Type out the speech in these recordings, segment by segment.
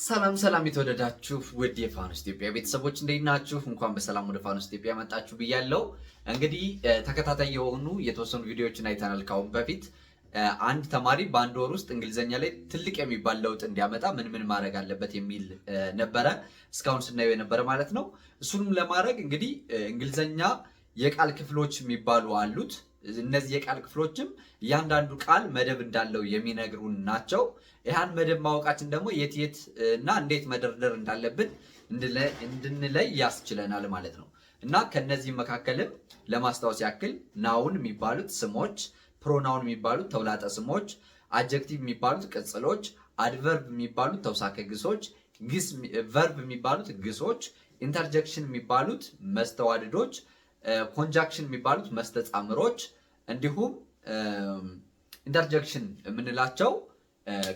ሰላም ሰላም የተወደዳችሁ ውድ የፋኖስ ኢትዮጵያ ቤተሰቦች እንዴት ናችሁ? እንኳን በሰላም ወደ ፋኖስ ኢትዮጵያ መጣችሁ ብያለሁ። እንግዲህ ተከታታይ የሆኑ የተወሰኑ ቪዲዮዎችን አይተናል። ካሁን በፊት አንድ ተማሪ በአንድ ወር ውስጥ እንግሊዘኛ ላይ ትልቅ የሚባል ለውጥ እንዲያመጣ ምን ማድረግ አለበት የሚል ነበረ እስካሁን ስናየው የነበረ ማለት ነው። እሱንም ለማድረግ እንግዲህ እንግሊዘኛ የቃል ክፍሎች የሚባሉ አሉት። እነዚህ የቃል ክፍሎችም እያንዳንዱ ቃል መደብ እንዳለው የሚነግሩን ናቸው። ያን መደብ ማወቃችን ደግሞ የት እና እንዴት መደርደር እንዳለብን እንድንለይ ያስችለናል ማለት ነው። እና ከነዚህ መካከልም ለማስታወስ ያክል ናውን የሚባሉት ስሞች፣ ፕሮናውን የሚባሉት ተውላጠ ስሞች፣ አጀክቲቭ የሚባሉት ቅጽሎች፣ አድቨርብ የሚባሉት ተውሳከ ግሶች፣ ቨርብ የሚባሉት ግሶች፣ ኢንተርጀክሽን የሚባሉት መስተዋድዶች፣ ኮንጃክሽን የሚባሉት መስተጻምሮች እንዲሁም ኢንተርጀክሽን የምንላቸው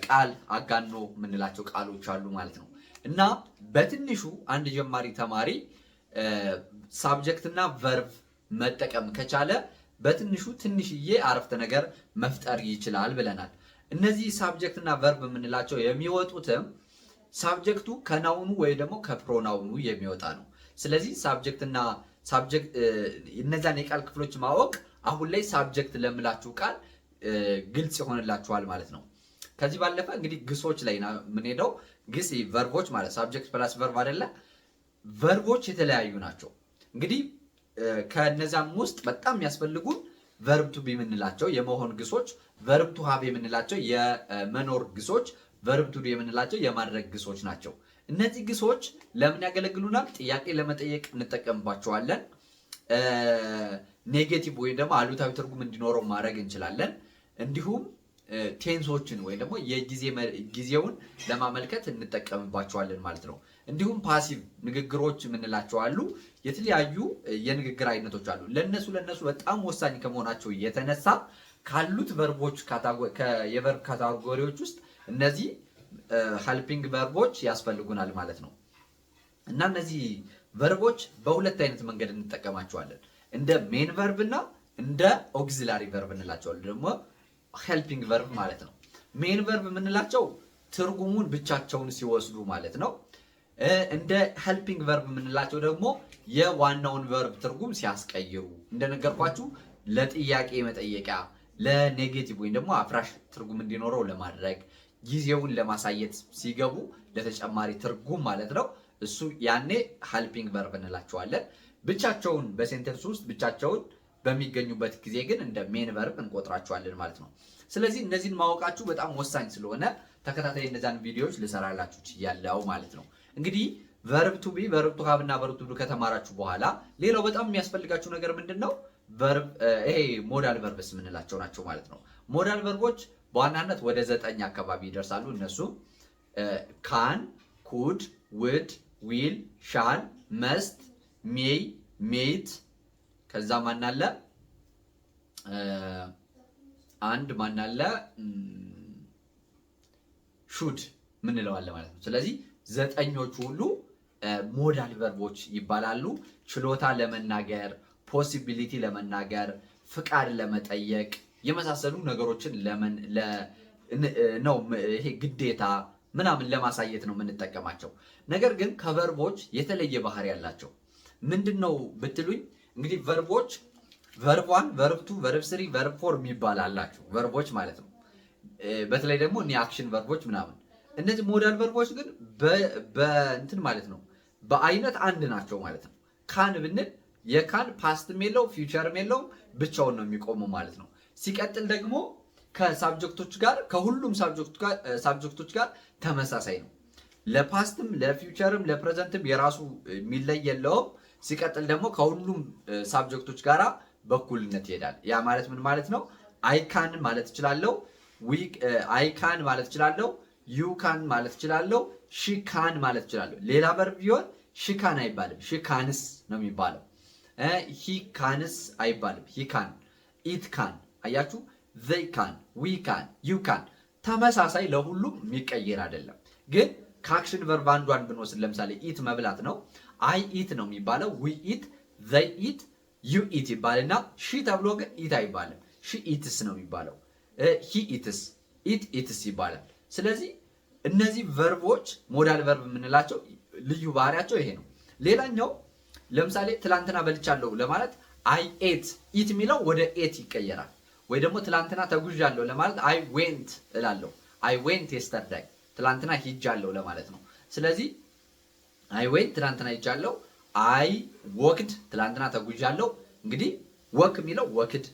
ቃል አጋኖ የምንላቸው ቃሎች አሉ ማለት ነው። እና በትንሹ አንድ ጀማሪ ተማሪ ሳብጀክት እና ቨርብ መጠቀም ከቻለ በትንሹ ትንሽዬ አረፍተ ነገር መፍጠር ይችላል ብለናል። እነዚህ ሳብጀክት እና ቨርብ የምንላቸው የሚወጡትም ሳብጀክቱ ከናውኑ ወይ ደግሞ ከፕሮናውኑ የሚወጣ ነው። ስለዚህ ሳብጀክትና እነዛን የቃል ክፍሎች ማወቅ አሁን ላይ ሳብጀክት ለምላችሁ ቃል ግልጽ ይሆንላችኋል ማለት ነው። ከዚህ ባለፈ እንግዲህ ግሶች ላይ የምንሄደው ግስ ቨርቦች ማለት ሳብጀክት ፕላስ ቨርብ አይደለ? ቨርቦች የተለያዩ ናቸው። እንግዲህ ከነዛም ውስጥ በጣም የሚያስፈልጉን ቨርብ ቱ ቢ የምንላቸው የመሆን ግሶች፣ ቨርብ ቱ ሃቭ የምንላቸው የመኖር ግሶች፣ ቨርብ ቱ ዱ የምንላቸው የማድረግ ግሶች ናቸው። እነዚህ ግሶች ለምን ያገለግሉናል? ጥያቄ ለመጠየቅ እንጠቀምባቸዋለን። ኔጌቲቭ ወይም ደግሞ አሉታዊ ትርጉም እንዲኖረው ማድረግ እንችላለን። እንዲሁም ቴንሶችን ወይም ደግሞ ጊዜውን ለማመልከት እንጠቀምባቸዋለን ማለት ነው። እንዲሁም ፓሲቭ ንግግሮች የምንላቸው አሉ። የተለያዩ የንግግር አይነቶች አሉ። ለነሱ በጣም ወሳኝ ከመሆናቸው የተነሳ ካሉት ቨርቦች የቨርብ ካታጎሪዎች ውስጥ እነዚህ ሄልፒንግ ቨርቦች ያስፈልጉናል ማለት ነው። እና እነዚህ ቨርቦች በሁለት አይነት መንገድ እንጠቀማቸዋለን። እንደ ሜን ቨርብ እና እንደ ኦግዚላሪ ቨርብ እንላቸዋለን። ደግሞ ሄልፒንግ ቨርብ ማለት ነው። ሜን ቨርብ የምንላቸው ትርጉሙን ብቻቸውን ሲወስዱ ማለት ነው። እንደ ሄልፒንግ ቨርብ የምንላቸው ደግሞ የዋናውን ቨርብ ትርጉም ሲያስቀይሩ፣ እንደነገርኳችሁ ለጥያቄ መጠየቂያ፣ ለኔጌቲቭ ወይም ደግሞ አፍራሽ ትርጉም እንዲኖረው ለማድረግ፣ ጊዜውን ለማሳየት ሲገቡ ለተጨማሪ ትርጉም ማለት ነው። እሱ ያኔ ሄልፒንግ ቨርብ እንላቸዋለን። ብቻቸውን በሴንተንስ ውስጥ ብቻቸውን በሚገኙበት ጊዜ ግን እንደ ሜን ቨርብ እንቆጥራቸዋለን ማለት ነው። ስለዚህ እነዚህን ማወቃችሁ በጣም ወሳኝ ስለሆነ ተከታታይ እነዛን ቪዲዮዎች ልሰራላችሁ ችያለሁ ማለት ነው። እንግዲህ ቨርብ ቱ ቢ፣ ቨርብ ቱ ሃቭ እና ቨርብ ቱ ዱ ከተማራችሁ በኋላ ሌላው በጣም የሚያስፈልጋችሁ ነገር ምንድን ነው? ይሄ ሞዳል ቨርብስ የምንላቸው ናቸው ማለት ነው። ሞዳል ቨርቦች በዋናነት ወደ 9 አካባቢ ይደርሳሉ። እነሱ ካን፣ ኩድ፣ ውድ፣ ዊል፣ ሻል፣ መስት፣ ሜይ፣ ሜይት፣ ከዛ ማናለ አንድ ማናለ ሹድ ምንለዋለ ማለት ነው። ስለዚህ 9ኞቹ ሁሉ ሞዳል ቨርቦች ይባላሉ። ችሎታ ለመናገር፣ ፖሲቢሊቲ ለመናገር፣ ፍቃድ ለመጠየቅ የመሳሰሉ ነገሮችን ነው ይሄ ግዴታ ምናምን ለማሳየት ነው የምንጠቀማቸው። ነገር ግን ከቨርቦች የተለየ ባህሪ ያላቸው ምንድነው ብትሉኝ እንግዲህ ቨርቦች ቨርብ 1፣ ቨርብ 2፣ ቨርብ 3፣ ቨርብ 4 የሚባል አላቸው ቨርቦች ማለት ነው። በተለይ ደግሞ አክሽን ቨርቦች ምናምን። እነዚህ ሞዳል ቨርቦች ግን በእንትን ማለት ነው በአይነት አንድ ናቸው ማለት ነው። ካን ብንል የካን ፓስትም የለው ፊውቸርም የለውም ብቻውን ነው የሚቆመው ማለት ነው። ሲቀጥል ደግሞ ከሳብጀክቶች ጋር ከሁሉም ሳብጀክቶች ጋር ተመሳሳይ ነው። ለፓስትም ለፊውቸርም ለፕሬዘንትም የራሱ የሚለይ የለውም። ሲቀጥል ደግሞ ከሁሉም ሳብጀክቶች ጋር በኩልነት ይሄዳል። ያ ማለት ምን ማለት ነው? አይካን ማለት እችላለሁ፣ አይካን ማለት እችላለሁ፣ ዩካን ማለት እችላለሁ፣ ሺካን ማለት እችላለሁ። ሌላ ቨርብ ቢሆን ሺካን አይባልም፣ ሺካንስ ነው የሚባለው። ሂካንስ አይባልም፣ ሂካን፣ ኢትካን። አያችሁ? they can, we can, you can ተመሳሳይ ለሁሉም የሚቀየር አይደለም። ግን ከአክሽን ቨርብ አንዷን ብንወስድ ለምሳሌ ኢት መብላት ነው። አይ ኢት ነው የሚባለው። ዊ ኢት፣ they eat፣ you eat ይባልና ሺ ተብሎ ግን ኢት አይባልም። ሺ ኢትስ ነው የሚባለው። ሂ ኢትስ፣ ኢት ኢትስ ይባላል። ስለዚህ እነዚህ ቨርቦች ሞዳል ቨርብ የምንላቸው ልዩ ባህሪያቸው ይሄ ነው። ሌላኛው ለምሳሌ ትላንትና በልቻለሁ ለማለት አይ ኤት ኢት የሚለው ወደ ኤት ይቀየራል። ወይ ደግሞ ትላንትና ተጉዣለሁ ለማለት አይ ዌንት እላለሁ። አይ ዌንት የስተርዳይ ትላንትና ሂጃለሁ ለማለት ነው። ስለዚህ አይ ዌንት ትላንትና ሂጃለሁ፣ አይ ወክድ ትላንትና ተጉዣለሁ። እንግዲህ ወክ የሚለው ወክድ፣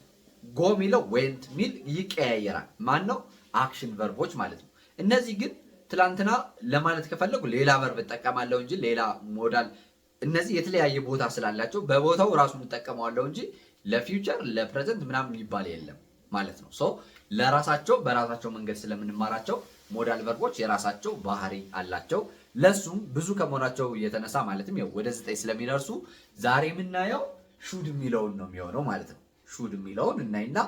ጎ የሚለው ዌንት ሚል ይቀያየራል። ማን ነው? አክሽን ቨርቦች ማለት ነው። እነዚህ ግን ትላንትና ለማለት ከፈለጉ ሌላ ቨርብ እጠቀማለሁ እንጂ ሌላ ሞዳል እነዚህ የተለያየ ቦታ ስላላቸው በቦታው ራሱ እንጠቀመዋለሁ እንጂ ለፊውቸር ለፕሬዘንት ምናምን ሊባል የለም ማለት ነው። ሶ ለራሳቸው በራሳቸው መንገድ ስለምንማራቸው ሞዳል ቨርቦች የራሳቸው ባህሪ አላቸው። ለሱም ብዙ ከመሆናቸው የተነሳ ማለትም ያው ወደ 9 ስለሚደርሱ ዛሬ የምናየው ሹድ የሚለውን ነው የሚሆነው ማለት ነው። ሹድ የሚለውን እናይና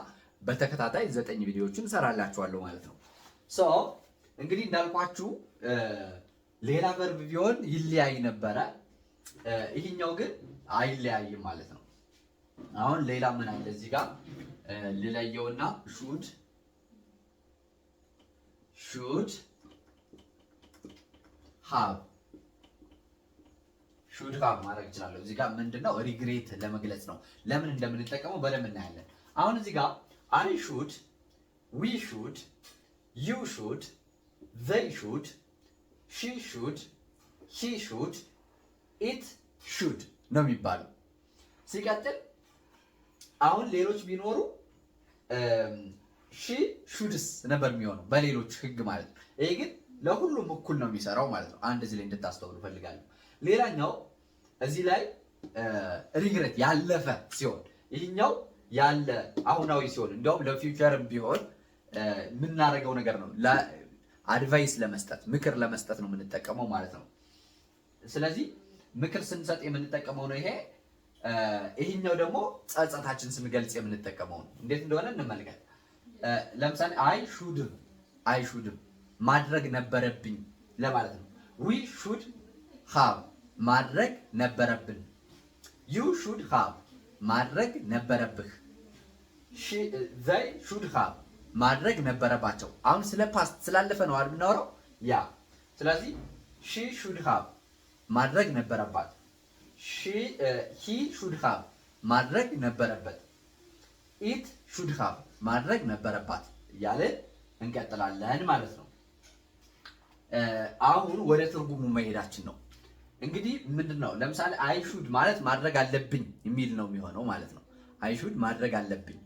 በተከታታይ 9 ቪዲዮዎችን እሰራላችኋለሁ ማለት ነው። ሶ እንግዲህ እንዳልኳችሁ ሌላ ቨርብ ቢሆን ይለያይ ነበረ። ይሄኛው ግን አይለያይም ማለት ነው። አሁን ሌላ ምን አለ እዚህ ጋር ልለየውና ሹድ ሃቭ ማድረግ እችላለሁ። እዚህ ጋር ምንድነው ሪግሬት ለመግለጽ ነው። ለምን እንደምንጠቀመው በደንብ እናያለን። አሁን እዚህ ጋር አይ ሹድ፣ ዊ ሹድ፣ ዩ ሹድ፣ ዘይ ሹድ፣ ሺ ሹድ፣ ሂ ሹድ፣ ኢት ሹድ ነው የሚባለው። ሲቀጥል አሁን ሌሎች ቢኖሩ ሺ ሹድስ ነበር የሚሆነው በሌሎች ህግ ማለት ነው። ይሄ ግን ለሁሉም እኩል ነው የሚሰራው ማለት ነው። አንድ እዚህ ላይ እንድታስተውሉ ፈልጋለሁ። ሌላኛው እዚህ ላይ ሪግሬት ያለፈ ሲሆን ይህኛው ያለ አሁናዊ ሲሆን እንዲያውም ለፊውቸርም ቢሆን የምናደርገው ነገር ነው። ለአድቫይስ ለመስጠት ምክር ለመስጠት ነው የምንጠቀመው ማለት ነው። ስለዚህ ምክር ስንሰጥ የምንጠቀመው ነው ይሄ። ይሄኛው ደግሞ ጸጸታችን ስንገልጽ የምንጠቀመው ነው። እንዴት እንደሆነ እንመልከት። ለምሳሌ አይ ሹድ ማድረግ ነበረብኝ ለማለት ነው። ዊ ሹድ ሃቭ ማድረግ ነበረብን። ዩ ሹድ ሃቭ ማድረግ ነበረብህ። ዘይ ሹድ ሃቭ ማድረግ ነበረባቸው። አሁን ስለ ፓስት ስላለፈ ነው አይደል የምናወራው? ያ ስለዚህ ሺ ሹድ ሃቭ ማድረግ ነበረባት። ሂ ሹድ ሃቭ ማድረግ ነበረበት። ኢት ሹድ ሃቭ ማድረግ ነበረባት እያልን እንቀጥላለን ማለት ነው። አሁን ወደ ትርጉሙ መሄዳችን ነው። እንግዲህ ምንድነው ለምሳሌ አይ ሹድ ማለት ማድረግ አለብኝ የሚል ነው የሚሆነው ማለት ነው። አይ ሹድ ማድረግ አለብኝ።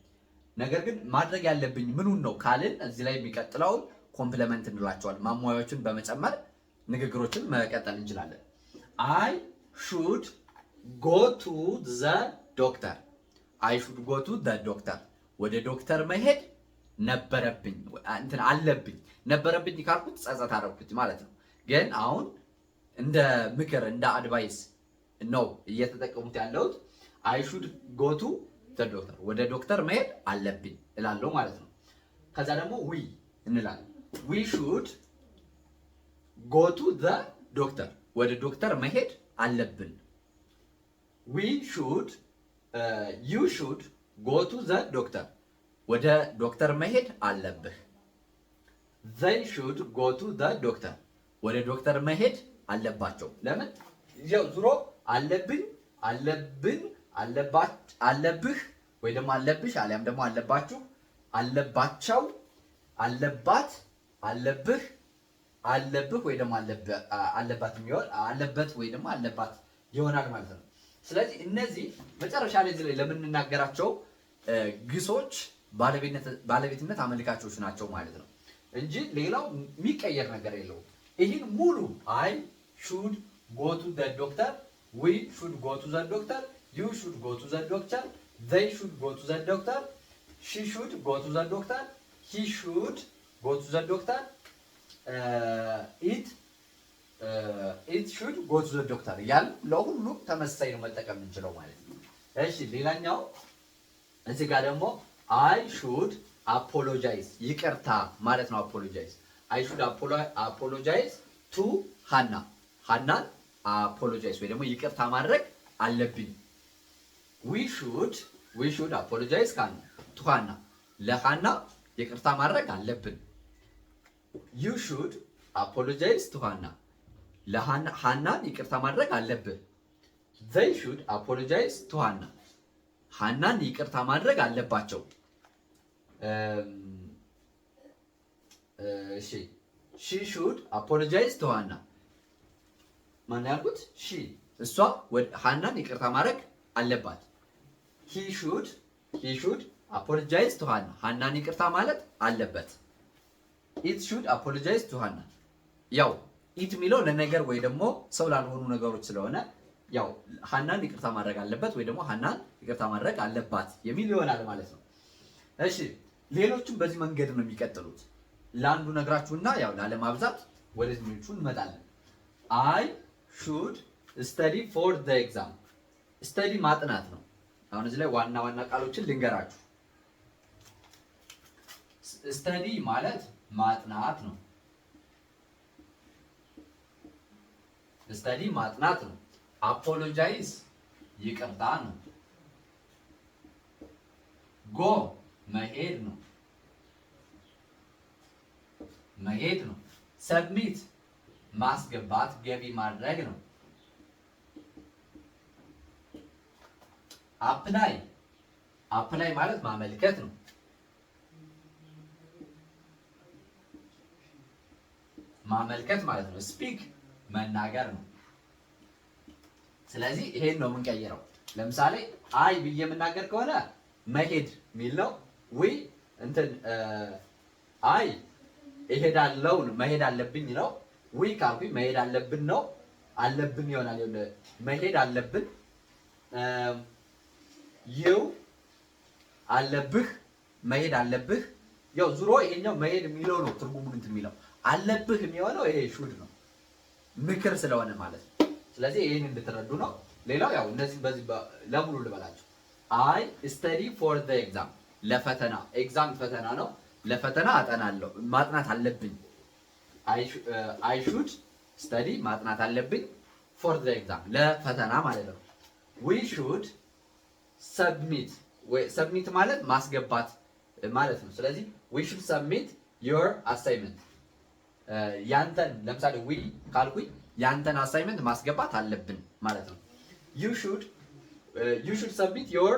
ነገር ግን ማድረግ ያለብኝ ምኑን ነው ካልን እዚህ ላይ የሚቀጥለውን ኮምፕሊመንት እንላቸዋለን። ማሟያዎችን በመጨመር ንግግሮችን መቀጠል እንችላለን። አይ ሹድ ጎ ቱ ዘ ዶክተር። አይ ሹድ ጎ ቱ ዘ ዶክተር ወደ ዶክተር መሄድ ነበረብኝ አለብኝ። ነበረብኝ ካልኩት ጸጸት አደረኩት ማለት ነው። ግን አሁን እንደ ምክር እንደ አድቫይስ ነው እየተጠቀሙት ያለሁት። አይ ሹድ ጎ ቱ ዘ ዶክተር ወደ ዶክተር መሄድ አለብኝ እላለሁ ማለት ነው። ከዛ ደግሞ ዊ እንላለን። ዊ ሹድ ጎ ቱ ዘ ዶክተር ወደ ዶክተር መሄድ አለብን። ዊ ሹድ ዩ ሹድ ጎ ቱ ዘ ዶክተር ወደ ዶክተር መሄድ አለብህ። ዘይ ሹድ ጎ ቱ ዘ ዶክተር ወደ ዶክተር መሄድ አለባቸው። ለምን ያው ዙሮ አለብኝ፣ አለብን፣ አለብህ ወይ ደግሞ አለብሽ አሊያም ደግሞ አለባችሁ፣ አለባቸው፣ አለባት፣ አለብህ፣ አለብህ ወይ ደግሞ አለባት የሚሆን አለበት ወይ ደግሞ አለባት ይሆናል ማለት ነው። ስለዚህ እነዚህ መጨረሻ ላይ እዚህ ላይ ለምንናገራቸው ግሶች ባለቤትነት አመልካቾች ናቸው ማለት ነው እንጂ ሌላው የሚቀየር ነገር የለውም። ይህን ሙሉ አይ ሹድ ጎ ቱ ዘ ዶክተር፣ ዊ ሹድ ጎ ቱ ዘ ዶክተር፣ ዩ ሹድ ጎ ቱ ዘ ዶክተር፣ ዘይ ሹድ ጎ ቱ ዘ ዶክተር፣ ሺ ሹድ ጎ ቱ ዘ ዶክተር፣ ሂ ሹድ ጎ ቱ ዘ ዶክተር፣ ኢት ሹድ ጎ ቱ ዘ ዶክተር እያልን ለሁሉም ተመሳሳይ ነው መጠቀም የምንችለው ማለት ነው። እሺ ሌላኛው እዚህ ጋር ደግሞ አይ ሹድ አፖሎጃይዝ ይቅርታ ማለት ነው። አፖሎጃይዝ አይ ሹድ አፖሎጃይዝ ቱ ሃናን አፖሎጃይዝ ወይ ደግሞ ይቅርታ ማድረግ አለብኝ። ዊ ሹድ አፖሎጃይዝ ቱ ሃና ለሃና ይቅርታ ማድረግ አለብን። ዩ ሹድ apologize to Hannah. ለሃናን ይቅርታ ማድረግ አለብህ። they should apologize to Hannah. ሃናን ይቅርታ ማድረግ አለባቸው። እሺ she should apologize to Hannah. ማን ያልኩት? እሷ ሃናን ይቅርታ ማድረግ አለባት። he should apologize to Hannah. ሃናን ይቅርታ ማለት አለበት። it should apologize to Hannah. ያው it የሚለው ለነገር ወይ ደግሞ ሰው ላልሆኑ ነገሮች ስለሆነ ያው ሃናን ይቅርታ ማድረግ አለበት ወይ ደግሞ ሃናን ይቅርታ ማድረግ አለባት የሚል ይሆናል ማለት ነው። እሺ ሌሎችም በዚህ መንገድ ነው የሚቀጥሉት። ለአንዱ ነግራችሁና ያው ላለማብዛት ወደዚህኞቹ እንመጣለን። I should study for the exam. study ማጥናት ነው። አሁን እዚህ ላይ ዋና ዋና ቃሎችን ልንገራችሁ። study ማለት ማጥናት ነው። study ማጥናት ነው። apologize ይቅርታ ነው። go መሄድ ነው። submit ማስገባት ገቢ ማድረግ ነው። apply ማለት ማመልከት ነው። ማመልከት ማለት ነው። speak መናገር ነው። ስለዚህ ይሄን ነው የምንቀይረው። ለምሳሌ አይ ብዬ የምናገር ከሆነ መሄድ የሚል ነው። አይ እሄዳለሁ መሄድ አለብኝ ነው። ካልኩኝ መሄድ አለብን ነው። አለብን ይሆናል። መሄድ አለብን። አለብህ መሄድ አለብህ። ያው ዙሮ ይሄኛው መሄድ የሚለው ነው ትርጉሙን የሚለው። አለብህ የሚሆነው ይሄ ሹድ ነው ምክር ስለሆነ ማለት ነው። ስለዚህ ይሄን እንድትረዱ ነው። ሌላው ያው እነዚህ በዚህ ለሙሉ ልበላችሁ። አይ ስተዲ ፎር ዘ ኤግዛም ለፈተና ኤግዛም ፈተና ነው። ለፈተና አጠናለሁ ማጥናት አለብኝ። አይ ሹድ ስተዲ ማጥናት አለብኝ ፎር ዘ ኤግዛም ለፈተና ማለት ነው። ዊ ሹድ ሰብሚት ሰብሚት ማለት ማስገባት ማለት ነው። ስለዚህ ዊ ሹድ ሰብሚት ዮር አሳይመንት ያንተን ለምሳሌ ዊ ካልኩኝ ያንተን አሳይመንት ማስገባት አለብን ማለት ነው። ዩ ሹድ ሰብሚት ዮር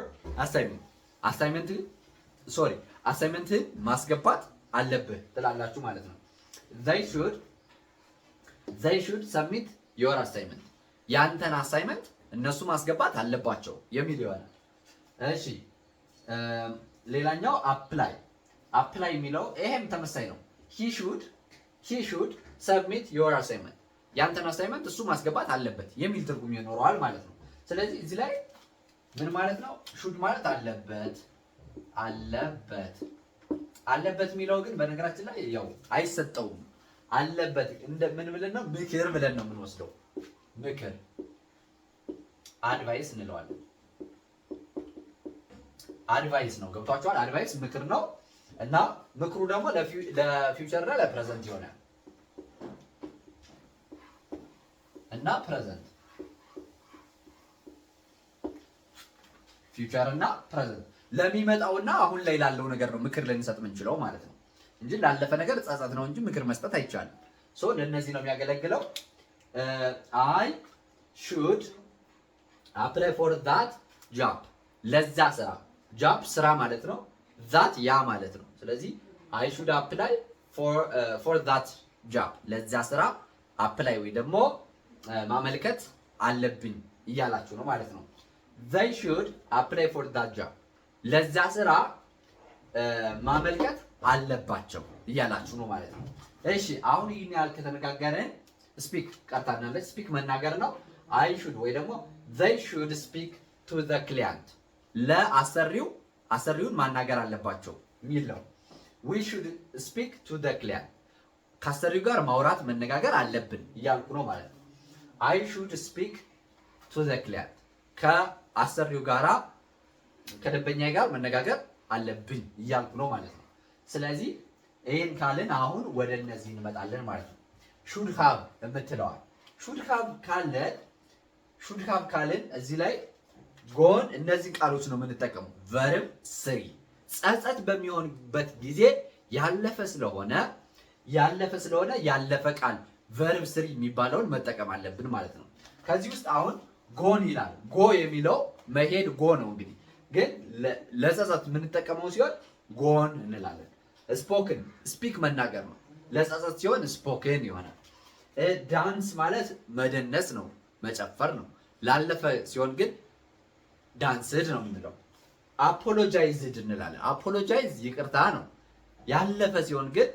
አሳይመንትህን ማስገባት አለብህ ትላላችሁ ማለት ነው። they should submit your assignment ያንተን አሳይመንት እነሱ ማስገባት አለባቸው የሚል ይሆናል። እሺ ሌላኛው apply የሚለው ይሄም ተመሳሳይ ነው። he should submit your assignment ያንተን አሳይመንት እሱ ማስገባት አለበት የሚል ትርጉም ይኖረዋል ማለት ነው። ስለዚህ እዚህ ላይ ምን ማለት ነው? should ማለት አለበት የሚለው ግን በነገራችን ላይ ያው አይሰጠውም። አለበት እንደ ምን ብለን ነው? ምክር ብለን ነው የምንወስደው። ምክር አድቫይስ እንለዋለን። አድቫይስ ነው። ገብቷችኋል? አድቫይስ ምክር ነው እና ምክሩ ደግሞ ለፊውቸር እና ለፕሬዘንት ይሆናል እና ፕሬዘንት ፊውቸር እና ፕሬዘንት ለሚመጣውና አሁን ላይ ላለው ነገር ነው ምክር ልንሰጥ የምንችለው ማለት ነው እንጂ ላለፈ ነገር ጸጸት ነው እንጂ ምክር መስጠት አይቻልም። ለእነዚህ ነው የሚያገለግለው። አይ ሹድ አፕላይ ፎር ዛት ጃብ ለዛ ስራ ጃብ ስራ ማለት ነው። ዛት ያ ማለት ነው። ስለዚህ አይ ሹድ አፕላይ ፎር ዛት ጃብ ለዛ ስራ አፕላይ ወይ ደግሞ ማመልከት አለብኝ እያላችሁ ነው ማለት ነው። they should apply for that job ለዛ ስራ ማመልከት አለባቸው እያላችሁ ነው ማለት ነው። እሺ አሁን ይህን ያህል ከተነጋገርን ስፒክ ቀርታናለች። ስፒክ መናገር ነው። አይ ሹድ ወይ ደግሞ they should speak to the client አሰሪውን ማናገር አለባቸው የሚል ነው። we should speak to the client ከአሰሪው ጋር ማውራት መነጋገር አለብን እያልኩ ነው ማለት ነው። I should speak to the client ከአሰሪው ጋራ ከደንበኛ ጋር መነጋገር አለብኝ እያልኩ ነው ማለት ነው። ስለዚህ ይሄን ካልን አሁን ወደ እነዚህ እንመጣለን ማለት ነው። should have የምትለዋል should have ካልን እዚህ ላይ ጎን እነዚህ ቃሎች ነው የምንጠቀመው። verb 3 ጸጸት በሚሆንበት ጊዜ ያለፈ ስለሆነ ያለፈ ስለሆነ ያለፈ ቃል ቨርብ ስሪ የሚባለውን መጠቀም አለብን ማለት ነው። ከዚህ ውስጥ አሁን ጎን ይላል። ጎ የሚለው መሄድ ጎ ነው። እንግዲህ ግን ለጸጸት የምንጠቀመው ሲሆን ጎን እንላለን። ስፖክን ስፒክ መናገር ነው። ለጸጸት ሲሆን ስፖክን ይሆናል። ዳንስ ማለት መደነስ ነው፣ መጨፈር ነው። ላለፈ ሲሆን ግን ዳንስድ ነው የምንለው። አፖሎጃይዝድ እንላለን። አፖሎጃይዝ ይቅርታ ነው። ያለፈ ሲሆን ግን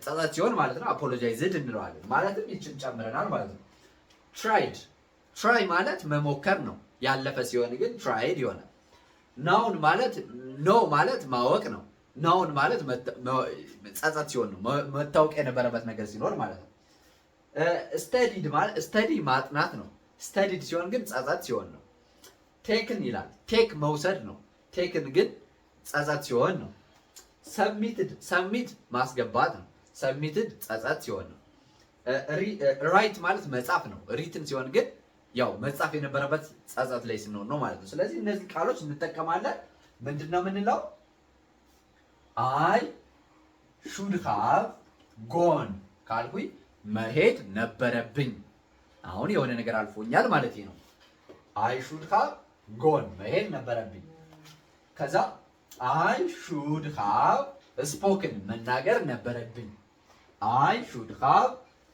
ጸጸት ሲሆን ማለት ነው አፖሎጃይዝድ እንለዋለን። ማለትም ይችን ጨምረናል ማለት ነው። ትራይድ ትራይ ማለት መሞከር ነው። ያለፈ ሲሆን ግን ትራይድ ይሆናል። ናውን ማለት ኖ ማለት ማወቅ ነው። ናውን ማለት ጸጸት ሲሆን ነው፣ መታወቅ የነበረበት ነገር ሲኖር ማለት ነው። ስተዲድ ማለት ስተዲ ማጥናት ነው። ስተዲድ ሲሆን ግን ጸጸት ሲሆን ነው። ቴክን ይላል። ቴክ መውሰድ ነው። ቴክን ግን ጸጸት ሲሆን ነው። ሰብሚትድ ሰብሚት ማስገባት ነው። ሰብሚትድ ጸጸት ሲሆን ነው። ራይት ማለት መጻፍ ነው። ሪትን ሲሆን ግን ያው መጻፍ የነበረበት ጸጸት ላይ ስንሆን ነው ማለት ነው። ስለዚህ እነዚህ ቃሎች እንጠቀማለን። ምንድን ነው የምንለው? አይ ሹድ ሃቭ ጎን ካልኩኝ መሄድ ነበረብኝ። አሁን የሆነ ነገር አልፎኛል ማለት ነው። አይ ሹድ ሃቭ ጎን መሄድ ነበረብኝ። ከዛ አይ ሹድ ሃቭ ስፖክን መናገር ነበረብኝ። አይ ሹድ ሃቭ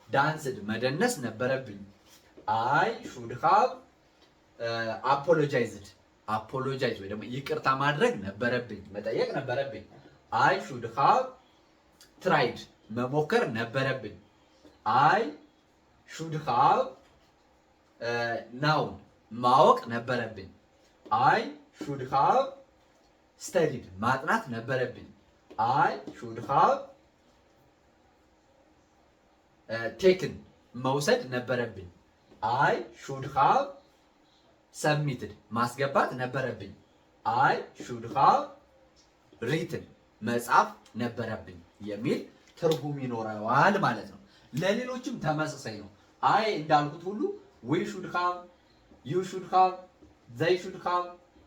ዳንስድ መደነስ ነበረብኝ። አይ ሹድ ሃቭ አፖሎጃይዝድ አፖሎጃይዝ ወይ ደግሞ ይቅርታ ማድረግ ነበረብኝ፣ መጠየቅ ነበረብኝ። አይ ሹድ ሃቭ ትራይድ መሞከር ነበረብኝ። አይ ሹድ ሃቭ ናውን ማወቅ ነበረብኝ። አይ ሹድ ሃቭ ስተዲድ ማጥናት ነበረብኝ። አይ ሹድ ሃቭ ቴክን መውሰድ ነበረብኝ። አይ ሹድ ሃቭ ሰብሚትድ ማስገባት ነበረብኝ። አይ ሹድ ሃቭ ሪትን መጻፍ ነበረብኝ የሚል ትርጉም ይኖረዋል ማለት ነው። ለሌሎችም ተመሳሳይ ነው። አይ እንዳልኩት ሁሉ ዊ ሹድ ሃቭ፣ ዩ ሹድ ሃቭ፣ ዘይ ሹድ ሃቭ፣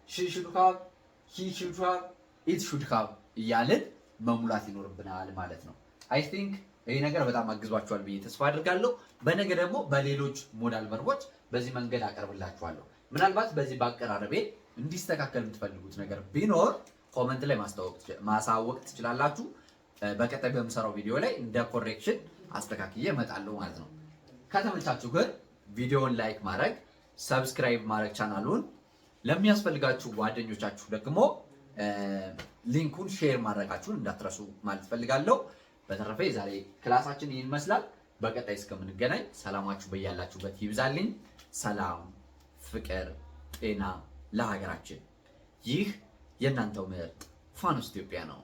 ሺ ሹድ ሃቭ፣ ሂ ሹድ ሃቭ፣ ኢት ሹድ ሃቭ እያልን መሙላት ይኖርብናል ማለት ነው። አይ ቲንክ ይህ ነገር በጣም አግዟችኋል ብዬ ተስፋ አድርጋለሁ። በነገ ደግሞ በሌሎች ሞዳል ቨርቦች በዚህ መንገድ አቀርብላችኋለሁ። ምናልባት በዚህ በአቀራረቤ እንዲስተካከል የምትፈልጉት ነገር ቢኖር ኮመንት ላይ ማሳወቅ ትችላላችሁ። በቀጣይ በምሰራው ቪዲዮ ላይ እንደ ኮሬክሽን አስተካክዬ እመጣለሁ ማለት ነው። ከተመቻችሁ ግን ቪዲዮውን ላይክ ማድረግ፣ ሰብስክራይብ ማድረግ ቻናሉን ለሚያስፈልጋችሁ ጓደኞቻችሁ ደግሞ ሊንኩን ሼር ማድረጋችሁን እንዳትረሱ ማለት ፈልጋለሁ። በተረፈ የዛሬ ክላሳችን ይህን ይመስላል። በቀጣይ እስከምንገናኝ ሰላማችሁ በያላችሁበት ይብዛልኝ። ሰላም፣ ፍቅር፣ ጤና ለሀገራችን። ይህ የእናንተው ምርጥ ፋኖስ ኢትዮጵያ ነው።